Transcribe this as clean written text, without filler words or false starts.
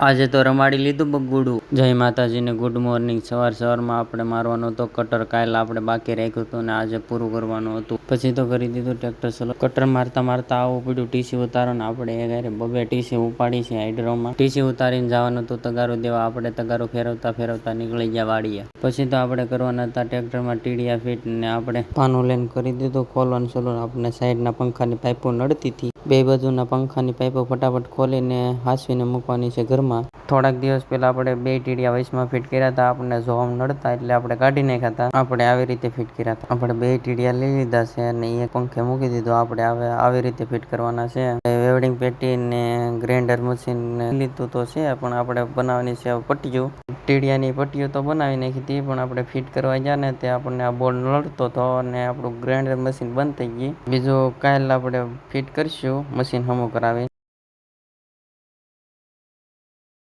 આજે તો રમાડી લીધું બગુડું. જય માતાજીને ગુડ મોર્નિંગ. સવારમાં આપણે મારવાનું તો કટર કાલ આપણે બાકી રાખ્યું હતું ને આજે પૂરું કરવાનું હતું. પછી તો કરી દીધું ટ્રેક્ટર ચલો. કટર મારતા આવવું પડ્યું. ટીસી ઉતારો ને આપણે એ બબે ટીસી ઉપાડી છે હાઈડ્રોમાં. ટીસી ઉતારીને જવાનું હતું તગારું દેવા. આપણે તગારું ફેરવતા નીકળી ગયા વાડીએ. પછી તો આપણે કરવાના હતા ટ્રેક્ટરમાં ટીડિયા ફીટ ને આપણે પાનું લઈને કરી દીધું ખોલવાનું ચલો. આપણે સાઈડના પંખાની પાઇપો નડતી હતી. બે બાજુના પંખાની પાઇપો ફટાફટ ખોલીને હાંસવીને મૂકવાની છે ઘરમાં. થોડાક દિવસ પહેલા આપણે બે ટીડિયા વચમાં ફિટ કર્યા હતા. આપણને જોવા નડતા એટલે આપણે કાઢી નાખ્યા હતા. આપણે આવી રીતે ફિટ કર્યા હતા. આપણે બે ટીડિયા લઈ લીધા છે અને એક પંખે મૂકી દીધો. આપણે હવે આવી રીતે ફિટ કરવાના છે. વેલ્ડિંગ પેટી ને ગ્રાઇન્ડર મશીન લીધું તો છે પણ આપણે બનાવવાની છે પટ્ટીઓ. ટીડિયાની પટ્ટીઓ તો બનાવી નાખી હતી પણ આપણે ફિટ કરવા ગયા ને તે આપણને આ બોર્ડ નડતો હતો અને આપણું ગ્રાઇન્ડર મશીન બંધ થઈ ગઈ. બીજું કાલ આપણે ફિટ કરીશું મશીન હમું કરાવી.